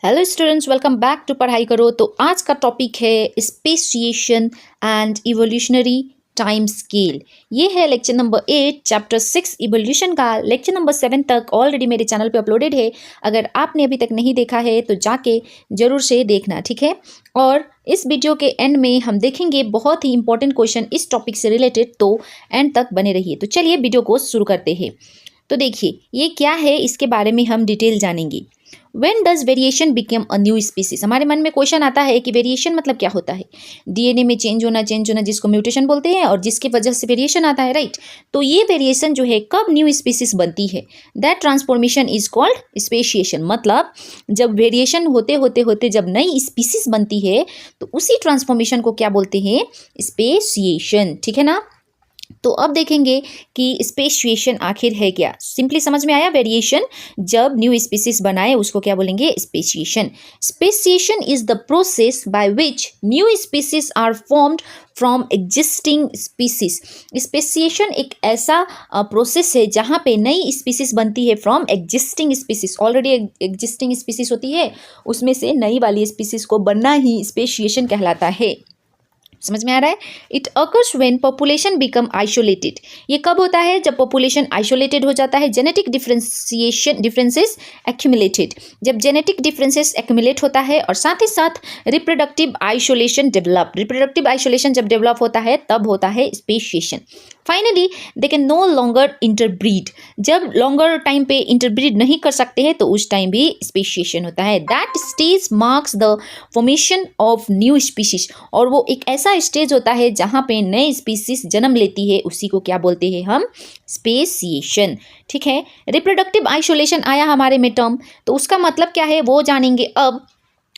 Hello students, welcome back to Padhai Karo. तो आज का टॉपिक है speciation and evolutionary time scale. ये है लेक्चर नंबर 8 चैप्टर 6 इवोल्यूशन का। लेक्चर नंबर 7 तक ऑलरेडी मेरे चैनल पे अपलोडेड है। अगर आपने अभी तक नहीं देखा है तो जाके जरूर से देखना, ठीक है। और इस वीडियो के एंड में हम देखेंगे बहुत ही इंपॉर्टेंट क्वेश्चन इस टॉपिक से रिलेटेड, तो एंड तक बने रहिए। तो चलिए वीडियो को शुरू करते हैं। तो देखिए ये क्या है, इसके बारे में हम डिटेल जानेंगे। When does variation become a new species? हमारे मन में क्वेश्चन आता है कि वेरिएशन मतलब क्या होता है। डीएनए में चेंज होना जिसको म्यूटेशन बोलते हैं और जिसकी वजह से वेरिएशन आता है, राइट। तो ये वेरिएशन जो है कब न्यू स्पीसीज बनती है, that transformation is called speciation. मतलब जब वेरिएशन होते होते होते जब नई स्पीसीज बनती है तो उसी ट्रांसफॉर्मेशन को क्या बोलते हैं, स्पेशिएशन, ठीक है ना। तो अब देखेंगे कि स्पेशिएशन आखिर है क्या। सिंपली समझ में आया, वेरिएशन जब न्यू स्पीसीज बनाए उसको क्या बोलेंगे, speciation. Speciation is the process by which new species are formed from existing species. Speciation एक ऐसा प्रोसेस है जहाँ पे नई स्पीसीज बनती है from existing species. Already existing species होती है, उसमें से नई वाली स्पीसीज को बनना ही स्पेशिएशन कहलाता है। समझ में आ रहा है। It occurs when population become isolated. ये कब होता है, जब पॉपुलेशन आइसोलेटेड हो जाता है। जेनेटिक डिफरेंसेस एक्यूमुलेटेड, जब जेनेटिक डिफरेंसेस एक्यूमुलेट होता है और साथ ही साथ reproductive isolation develop. Reproductive isolation जब डेवलप होता है तब होता है speciation. Finally they can no longer interbreed, जब लॉन्गर टाइम पे इंटरब्रीड नहीं कर सकते हैं तो उस टाइम भी स्पेशिएशन होता है। That stage marks the formation of new species. और वो एक ऐसा स्टेज होता है जहाँ पे नए स्पीसीज जन्म लेती है, उसी को क्या बोलते हैं हम, स्पेशिएशन, ठीक है। रिप्रोडक्टिव आइसोलेशन आया हमारे में टर्म, तो उसका मतलब क्या है वो जानेंगे। अब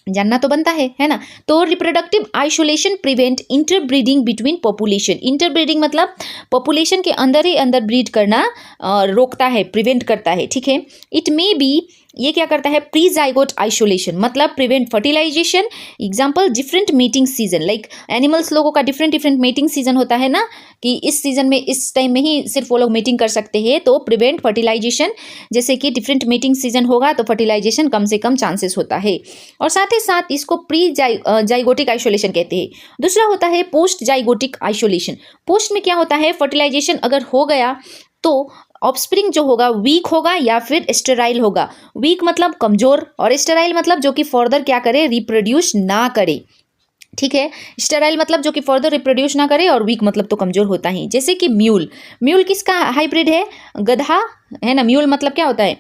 जानना तो बनता है ना। तो reproductive isolation prevent interbreeding between population. Interbreeding मतलब पॉपुलेशन के अंदर ही अंदर ब्रीड करना रोकता है, प्रिवेंट करता है, ठीक है। इट मे बी, ये क्या करता है, प्री जाइगोट आइसोलेशन मतलब prevent fertilisation. Example different mating season, like animals लोगों का डिफरेंट मीटिंग सीजन होता है ना, कि इस सीजन में इस टाइम में ही सिर्फ वो लोग मीटिंग कर सकते हैं, तो प्रिवेंट फर्टिलाइजेशन। जैसे कि डिफरेंट मीटिंग सीजन होगा तो फर्टिलाइजेशन कम से कम चांसेस होता है। और साथ ही साथ इसको प्री जाइगोटिक आइसोलेशन कहते हैं। दूसरा होता है पोस्ट जाइगोटिक आइसोलेशन। पोस्ट में क्या होता है, फर्टिलाइजेशन अगर हो गया तो ऑफस्प्रिंग जो होगा वीक होगा या फिर स्टेराइल होगा। वीक मतलब कमजोर और स्टेराइल मतलब जो कि फर्दर क्या करे, रिप्रोड्यूस ना करे, ठीक है। स्टेराइल मतलब जो कि फर्दर रिप्रोड्यूस ना करे और वीक मतलब तो कमजोर होता ही। जैसे कि म्यूल, म्यूल किसका हाइब्रिड है, गधा है ना। म्यूल मतलब क्या होता है,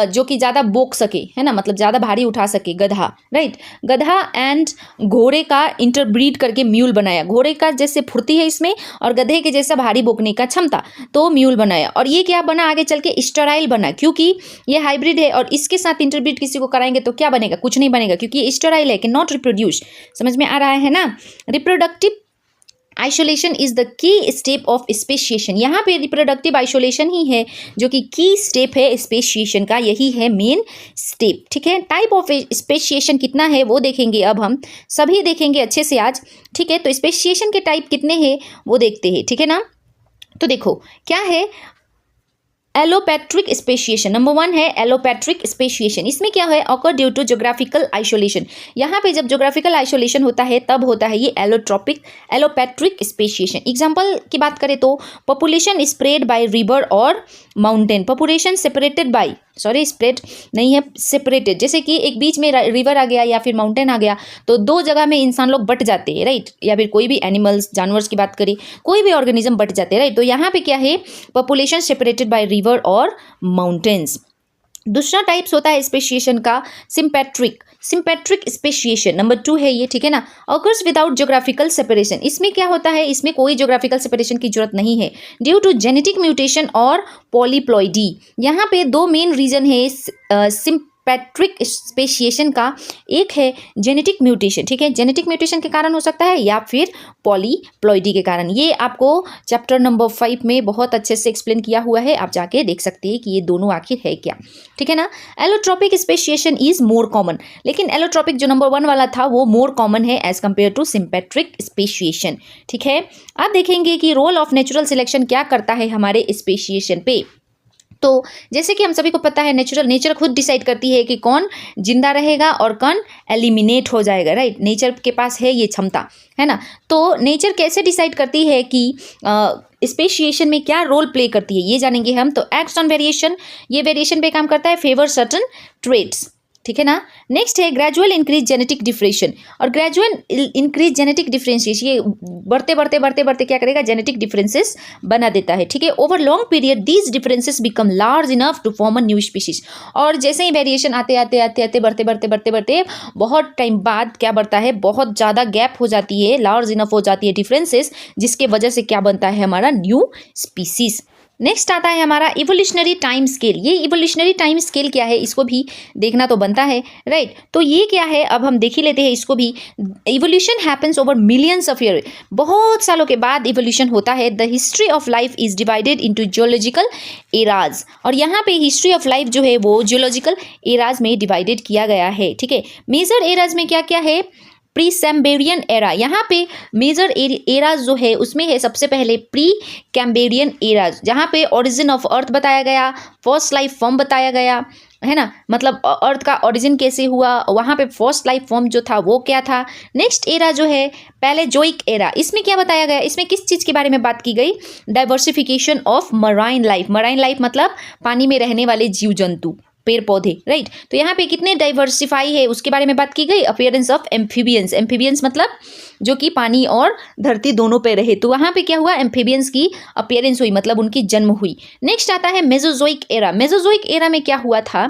जो कि ज़्यादा बोक सके, है ना, मतलब ज़्यादा भारी उठा सके, गधा, राइट। गधा एंड घोड़े का इंटरब्रीड करके म्यूल बनाया। घोड़े का जैसे फुर्ती है इसमें और गधे के जैसा भारी बोकने का क्षमता, तो म्यूल बनाया। और ये क्या बना, आगे चल के स्टेराइल बना, क्योंकि ये हाइब्रिड है और इसके साथ इंटरब्रीड किसी को कराएंगे तो क्या बनेगा, कुछ नहीं बनेगा, क्योंकि ये स्टेराइल है, कि नॉट रिप्रोड्यूस। समझ में आ रहा है ना। Reproductive isolation is the key step of speciation. यहाँ पे रिप्रोडक्टिव आइसोलेशन ही है जो कि की स्टेप है स्पेशिएशन का, यही है मेन स्टेप, ठीक है। टाइप ऑफ स्पेशिएशन कितना है वो देखेंगे, अब हम सभी देखेंगे अच्छे से आज, ठीक है। तो स्पेशिएशन के टाइप कितने हैं वो देखते हैं, ठीक है ना। तो देखो क्या है, एलोपैट्रिक स्पेशिएशन नंबर 1 है एलोपैट्रिक स्पेशिएशन। इसमें क्या है, occur due to geographical isolation. यहाँ पे जब ज्योग्राफिकल आइसोलेशन होता है तब होता है ये एलोपैट्रिक स्पेशिएशन। एग्जांपल की बात करें तो पॉपुलेशन स्प्रेड बाय रिवर और mountain. Population separated by, sorry spread नहीं है, सेपरेटेड। जैसे कि एक बीच में रिवर आ गया या फिर माउंटेन आ गया तो दो जगह में इंसान लोग बट जाते हैं, राइट। या फिर कोई भी एनिमल्स, जानवर्स की बात करें, कोई भी ऑर्गेनिज्म बट जाते हैं, राइट। तो यहाँ पे क्या है, पॉपुलेशन सेपरेटेड बाय रिवर और माउंटेन्स। दूसरा टाइप्स होता है स्पेशिएशन का सिंपैट्रिक स्पेशिएशन नंबर 2 है ये, ठीक है ना। Occurs without geographical separation. इसमें क्या होता है, इसमें कोई ज्योग्राफिकल सेपरेशन की जरूरत नहीं है, ड्यू टू जेनेटिक म्यूटेशन और पॉलीप्लॉइडी। यहाँ पे दो मेन रीजन है सिंपैट्रिक स्पेशिएशन का। एक है जेनेटिक म्यूटेशन, ठीक है, जेनेटिक म्यूटेशन के कारण हो सकता है या फिर पॉलीप्लॉइडी के कारण। ये आपको चैप्टर नंबर 5 में बहुत अच्छे से एक्सप्लेन किया हुआ है, आप जाके देख सकते हैं कि ये दोनों आखिर है क्या, ठीक है ना। Allotropic speciation is more common, लेकिन एलोट्रोपिक जो नंबर 1 वाला था वो मोर कॉमन है एज कम्पेयर टू सिंपैट्रिक स्पेशिएशन, ठीक है। आप देखेंगे कि रोल ऑफ नेचुरल सिलेक्शन क्या करता है हमारे स्पेशिएशन पे। तो जैसे कि हम सभी को पता है नेचर खुद डिसाइड करती है कि कौन जिंदा रहेगा और कौन एलिमिनेट हो जाएगा, राइट। नेचर के पास है ये क्षमता, है ना। तो नेचर कैसे डिसाइड करती है कि स्पेशिएशन में क्या रोल प्ले करती है, ये जानेंगे हम। तो एक्ट्स ऑन वेरिएशन, ये वेरिएशन पे काम करता है, फेवर सर्टन ट्रेट्स, ठीक है ना। नेक्स्ट है ग्रेजुअल इंक्रीज जेनेटिक डिफरेंशिएशन, और ग्रेजुअल इंक्रीज जेनेटिक डिफरेंशिएशन, ये बढ़ते क्या करेगा, जेनेटिक डिफरेंसेस बना देता है, ठीक है। Over long period these differences become large enough to form a new species, और जैसे ही वेरिएशन आते बढ़ते बहुत टाइम बाद क्या बढ़ता है, बहुत ज़्यादा गैप हो जाती है, लार्ज इनफ हो जाती है डिफरेंसेस, जिसके वजह से क्या बनता है हमारा न्यू स्पीसीज। नेक्स्ट आता है हमारा इवोल्यूशनरी टाइम स्केल। ये इवोल्यूशनरी टाइम स्केल क्या है, इसको भी देखना तो बनता है, राइट। तो ये क्या है, अब हम देख ही लेते हैं इसको भी। Evolution happens over millions of year, बहुत सालों के बाद इवोल्यूशन होता है। The history of life is divided into geological eras, और यहाँ पे हिस्ट्री ऑफ लाइफ जो है वो जियोलॉजिकल एराज में डिवाइडेड किया गया है, ठीक है। मेजर एराज में क्या क्या है, प्री कैम्ब्रियन एरा, यहाँ पे मेजर एराज जो है उसमें है सबसे पहले प्री कैम्ब्रियन एराज, जहाँ पे ओरिजिन ऑफ अर्थ बताया गया, फर्स्ट लाइफ फॉर्म बताया गया, है ना, मतलब अर्थ का ओरिजिन कैसे हुआ, वहाँ पे फर्स्ट लाइफ फॉर्म जो था वो क्या था। नेक्स्ट एरा जो है पैलेजोइक एरा, इसमें क्या बताया गया, इसमें किस चीज़ के बारे में बात की गई, diversification of marine life. Marine life मतलब पानी में रहने वाले जीव जंतु, पेड़ पौधे, राइट। तो यहाँ पे कितने डाइवर्सिफाई है उसके बारे में बात की गई। अपीयरेंस ऑफ एम्फीबियंस, एम्फीबियंस मतलब जो कि पानी और धरती दोनों पे रहे, तो वहाँ पे क्या हुआ, एम्फीबियंस की अपीयरेंस हुई, मतलब उनकी जन्म हुई। नेक्स्ट आता है मेसोजोइक एरा। मेसोजोइक एरा में क्या हुआ था,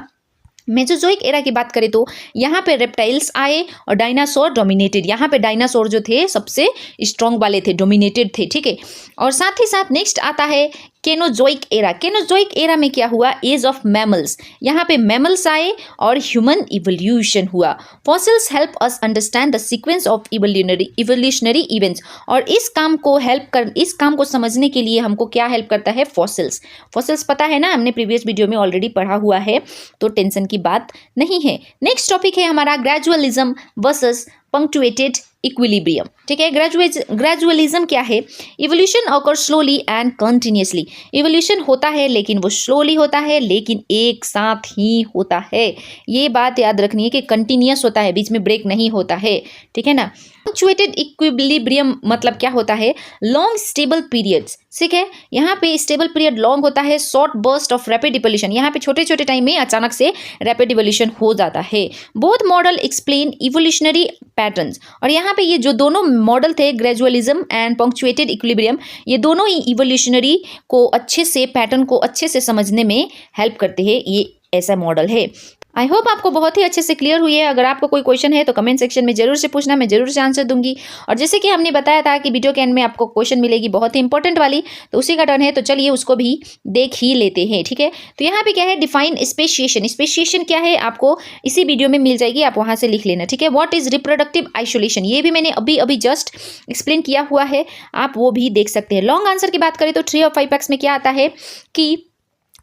मेसोजोइक एरा की बात करें तो यहाँ पे रेप्टाइल्स आए और डायनासोर डोमिनेटेड, यहाँ पे डायनासोर जो थे सबसे स्ट्रॉन्ग वाले थे, डोमिनेटेड थे, ठीक है। और साथ ही साथ नेक्स्ट आता है केनोजोइक एरा। केनोजोइक एरा में क्या हुआ, एज ऑफ मैमल्स, यहाँ पे मैमल्स आए और ह्यूमन इवोल्यूशन हुआ। Fossils help us understand the sequence of evolutionary events, और इस काम को समझने के लिए हमको क्या हेल्प करता है, फॉसिल्स। फॉसिल्स पता है ना, हमने प्रीवियस वीडियो में ऑलरेडी पढ़ा हुआ है, तो टेंशन की बात नहीं है। नेक्स्ट टॉपिक है हमारा ग्रेजुअलिज्म वर्सेस पंक्चुएटेड इक्विलिब्रियम, ठीक है। ग्रेजुअलिज्म क्या है, evolution occur slowly and continuously, evolution होता है लेकिन वो स्लोली होता है, लेकिन एक साथ ही होता है। ये बात याद रखनी है कि कंटिन्यूस होता है, बीच में ब्रेक नहीं होता है, ठीक है ना। पंक्चुएटेड इक्विलिब्रियम मतलब क्या होता है, लॉन्ग स्टेबल पीरियड्स, ठीक है। यहाँ पे स्टेबल पीरियड लॉन्ग होता है, short burst of rapid evolution, यहाँ पे छोटे छोटे टाइम में अचानक से रैपिड इवोल्यूशन हो जाता है। Both model explain evolutionary patterns, और यहाँ पे ये जो दोनों मॉडल थे, ग्रेजुअलिज्म एंड पंक्चुएटेड इक्विलिब्रियम, ये दोनों ही इवोल्यूशनरी को अच्छे से, पैटर्न को अच्छे से समझने में हेल्प करते हैं। ये ऐसा मॉडल है। आई होप आपको बहुत ही अच्छे से क्लियर हुई है। अगर आपको कोई क्वेश्चन है तो कमेंट सेक्शन में जरूर से पूछना, मैं जरूर से आंसर दूंगी। और जैसे कि हमने बताया था कि वीडियो के एंड में आपको क्वेश्चन मिलेगी बहुत ही इंपॉर्टेंट वाली, तो उसी का टर्न है, तो चलिए उसको भी देख ही लेते हैं, ठीक है। तो यहाँ पे क्या है, डिफाइन स्पेशिएशन। स्पेशिएशन क्या है आपको इसी वीडियो में मिल जाएगी, आप वहाँ से लिख लेना, ठीक है। व्हाट इज रिप्रोडक्टिव आइसोलेशन, ये भी मैंने अभी जस्ट एक्सप्लेन किया हुआ है, आप वो भी देख सकते हैं। लॉन्ग आंसर की बात करें तो 3 और 5 पैक्स में क्या आता है कि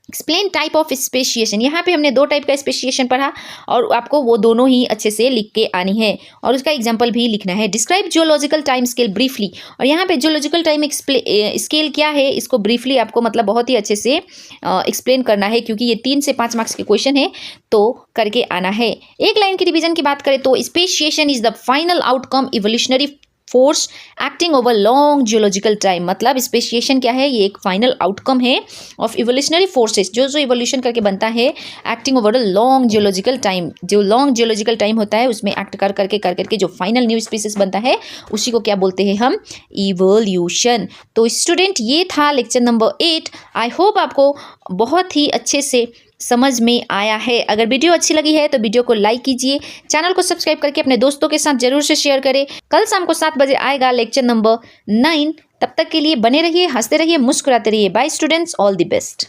एक्सप्लेन टाइप ऑफ स्पेशिएशन, यहाँ पे हमने 2 टाइप का स्पेशिएशन पढ़ा, और आपको वो दोनों ही अच्छे से लिख के आनी है, और उसका एग्जांपल भी लिखना है। Describe geological time scale briefly, और यहाँ पे जियोलॉजिकल टाइम स्केल क्या है, इसको ब्रीफली आपको मतलब बहुत ही अच्छे से एक्सप्लेन करना है, क्योंकि ये 3 से 5 मार्क्स के क्वेश्चन है, तो करके आना है। एक लाइन की रिवीजन की बात करें तो speciation is the final outcome evolutionary force acting over long geological time, मतलब स्पेशिएशन क्या है, ये एक फाइनल आउटकम है ऑफ इवोल्यूशनरी फोर्सेस, जो इवोल्यूशन करके बनता है acting over long geological time. जो लॉन्ग जियोलॉजिकल टाइम होता है उसमें एक्ट कर करके जो फाइनल न्यू स्पीसीज बनता है उसी को क्या बोलते हैं हम, इवोल्यूशन। तो स्टूडेंट ये था लेक्चर नंबर 8। आई होप आपको बहुत ही अच्छे से समझ में आया है। अगर वीडियो अच्छी लगी है तो वीडियो को लाइक कीजिए, चैनल को सब्सक्राइब करके अपने दोस्तों के साथ जरूर से शेयर करें। कल शाम को 7 बजे आएगा लेक्चर नंबर 9। तब तक के लिए बने रहिए, हंसते रहिए, मुस्कुराते रहिए। Bye students, all the best.